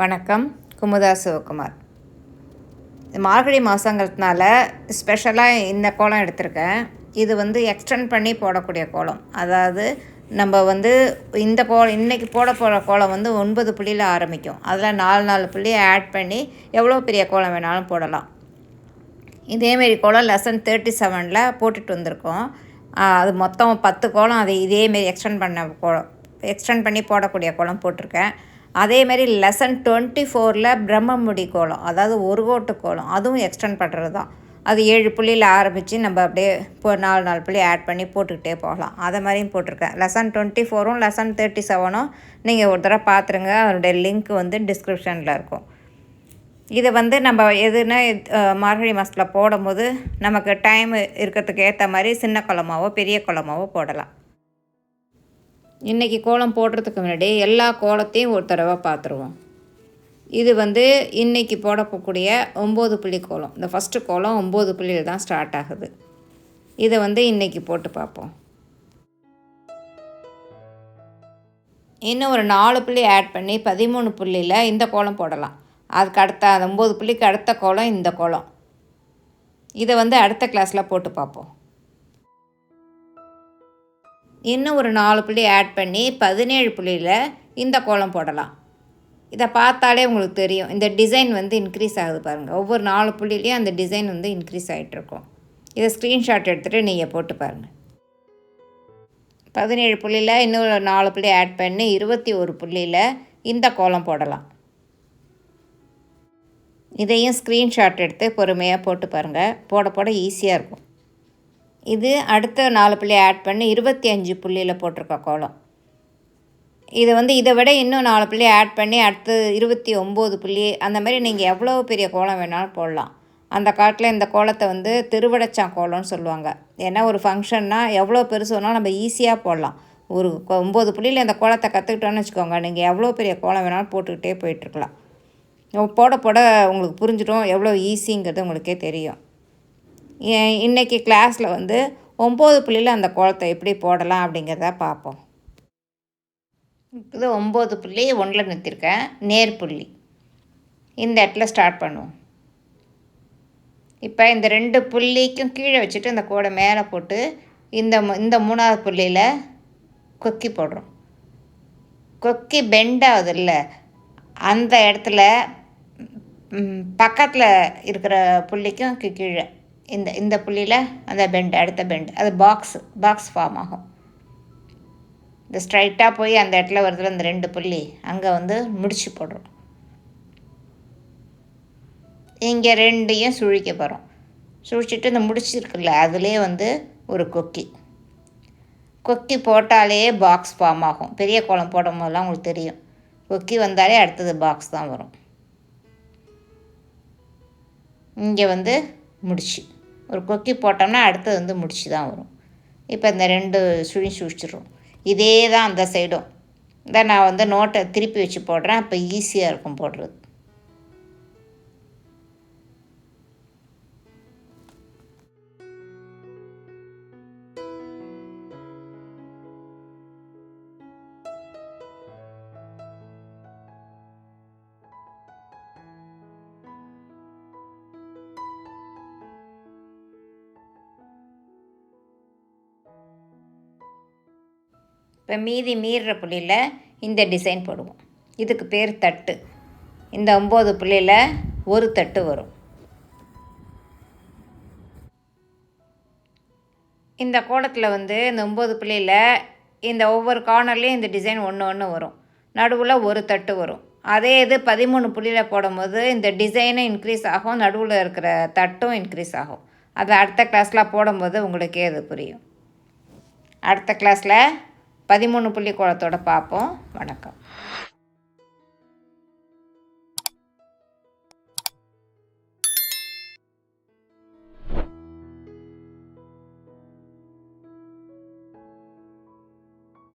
வணக்கம். குமுதா சிவகுமார். மார்கழி மாதங்கிறதுனால ஸ்பெஷலாக இந்த கோலம் எடுத்திருக்கேன். இது எக்ஸ்டெண்ட் பண்ணி போடக்கூடிய கோலம். அதாவது நம்ம இந்த இன்றைக்கி போட போகிற கோலம் 9 புள்ளியில் ஆரம்பிக்கும். அதில் 4 புள்ளியை ஆட் பண்ணி எவ்வளோ பெரிய கோலம் வேணாலும் போடலாம். இதேமாரி கோலம் லெசன் 37 போட்டுட்டு வந்திருக்கோம். அது மொத்தம் 10 கோலம். அது இதேமாரி எக்ஸ்டெண்ட் பண்ணி போடக்கூடிய கோலம் போட்டிருக்கேன். அதேமாரி லெசன் 24 பிரம்மமுடி கோலம், அதாவது ஒரு கோட்டு கோலம், அதுவும் எக்ஸ்டெண்ட் பண்ணுறது தான். அது 7 புள்ளியில் ஆரம்பித்து நம்ம அப்படியே 4 புள்ளி ஆட் பண்ணி போட்டுக்கிட்டே போகலாம். அதை மாதிரியும் போட்டிருக்கேன். லெசன் 24 லெசன் 37 நீங்கள் ஒரு தடவை பார்த்துருங்க. அதனுடைய லிங்க் டிஸ்கிரிப்ஷனில் இருக்கும். இதை நம்ம எதுனா மார்கழி மாதத்தில் போடும்போது நமக்கு டைம் இருக்கிறதுக்கு ஏற்ற மாதிரி சின்ன கோலமாவோ பெரிய கோலமாவோ போடலாம். இன்றைக்கி கோலம் போடுறதுக்கு முன்னாடி எல்லா கோலத்தையும் ஒரு தடவை பார்த்துருவோம். இது இன்றைக்கி போடக்கூடிய 9 புள்ளி கோலம். இந்த ஃபஸ்ட்டு கோலம் 9 புள்ளியில் தான் ஸ்டார்ட் ஆகுது. இதை இன்றைக்கி போட்டு பார்ப்போம். இன்னும் ஒரு 4 புள்ளி ஆட் பண்ணி 13 புள்ளியில் இந்த கோலம் போடலாம். அதுக்கு அடுத்த 9 புள்ளிக்கு அடுத்த கோலம் இந்த கோலம். இதை அடுத்த கிளாஸில் போட்டு பார்ப்போம். இன்னும் ஒரு 4 புள்ளி ஆட் பண்ணி 17 புள்ளியில் இந்த கோலம் போடலாம். இதை பார்த்தாலே உங்களுக்கு தெரியும், இந்த டிசைன் இன்க்ரீஸ் ஆகுது பாருங்கள். ஒவ்வொரு 4 புள்ளிலையும் அந்த டிசைன் இன்க்ரீஸ் ஆகிட்ருக்கும். இதை ஸ்க்ரீன்ஷாட் எடுத்துகிட்டு நீங்கள் போட்டு பாருங்கள். 17 புள்ளியில் இன்னும் ஒரு 4 புள்ளி ஆட் பண்ணி 21 புள்ளியில் இந்த கோலம் போடலாம். இதையும் ஸ்க்ரீன்ஷாட் எடுத்து பொறுமையாக போட்டு பாருங்கள். போட போட ஈஸியாக இருக்கும். இது அடுத்த 4 புள்ளி ஆட் பண்ணி 25 புள்ளியில் போட்டிருக்க கோலம். இது இதை விட இன்னும் 4 புள்ளி ஆட் பண்ணி அடுத்து 29 புள்ளி, அந்த மாதிரி நீங்கள் எவ்வளோ பெரிய கோலம் வேணாலும் போடலாம். அந்த காலத்தில் இந்த கோலத்தை திருவடைச்சான் கோலம்னு சொல்லுவாங்க. ஏன்னா ஒரு ஃபங்க்ஷன்னா எவ்வளோ பெருசு வேணாலும் நம்ம ஈஸியாக போடலாம். ஒரு 9 புள்ளியில் இந்த கோலத்தை கற்றுக்கிட்டோன்னு வச்சுக்கோங்க, நீங்கள் எவ்வளோ பெரிய கோலம் வேணாலும் போட்டுக்கிட்டே போயிட்டுருக்கலாம். போட போட உங்களுக்கு புரிஞ்சிடும், எவ்வளோ ஈஸிங்கிறது உங்களுக்கே தெரியும். இன்றைக்கி கிளாஸில் 9 புள்ளியில் அந்த கோலத்தை எப்படி போடலாம் அப்படிங்கிறத பார்ப்போம். இது 9 புள்ளி 1 நிறுத்திருக்கேன், நேர்புள்ளி. இந்த இடத்துல ஸ்டார்ட் பண்ணுவோம். இப்போ இந்த 2 புள்ளிக்கும் கீழே வச்சுட்டு இந்த கோடை மேலே போட்டு இந்த 3வது புள்ளியில் கொக்கி போடுறோம். கொக்கி பெண்டாகுது இல்லை, அந்த இடத்துல பக்கத்தில் இருக்கிற புள்ளிக்கும் கீழே இந்த புள்ளியில் அந்த அடுத்த பெண்டு, அது பாக்ஸ் ஃபார்ம் ஆகும். இந்த ஸ்ட்ரைட்டாக போய் அந்த இடத்துல வருதுல அந்த 2 புள்ளி, அங்கே முடிச்சு போடுறோம். இங்கே 2ஐயும் சுழிக்க போகிறோம். சுழிச்சிட்டு இந்த முடிச்சிருக்குல்ல, அதுலேயே ஒரு கொக்கி போட்டாலே பாக்ஸ் ஃபார்ம் ஆகும். பெரிய கோலம் போடும் போதெல்லாம் உங்களுக்கு தெரியும், கொக்கி வந்தாலே அடுத்தது பாக்ஸ் தான் வரும். இங்கே முடிச்சு ஒரு கொக்கி போட்டோம்னா அடுத்தது முடிச்சு தான் வரும். இப்போ இந்த 2 சுழிச்சிடுறோம். இதே தான் அந்த சைடும். இதான் நான் நோட்டை திருப்பி வச்சு போடுறேன், அப்போ ஈஸியாக இருக்கும் போடுறது. இப்போ மீறுற புள்ளியில் இந்த டிசைன் போடுவோம். இதுக்கு பேர் தட்டு. இந்த 9 புள்ளியில் ஒரு தட்டு வரும். இந்த கோலத்தில் இந்த 9 புள்ளியில் இந்த ஒவ்வொரு கார்னர்லேயும் இந்த டிசைன் ஒன்று வரும். நடுவில் ஒரு தட்டு வரும். அதே இது 13 புள்ளியில் போடும்போது இந்த டிசைனும் இன்க்ரீஸ் ஆகும், நடுவில் இருக்கிற தட்டும் இன்க்ரீஸ் ஆகும். அதை அடுத்த கிளாஸில் போடும்போது உங்களுக்கே அது புரியும். அடுத்த கிளாஸில் 13 புள்ளி கோலத்தோடு பார்ப்போம். வணக்கம்.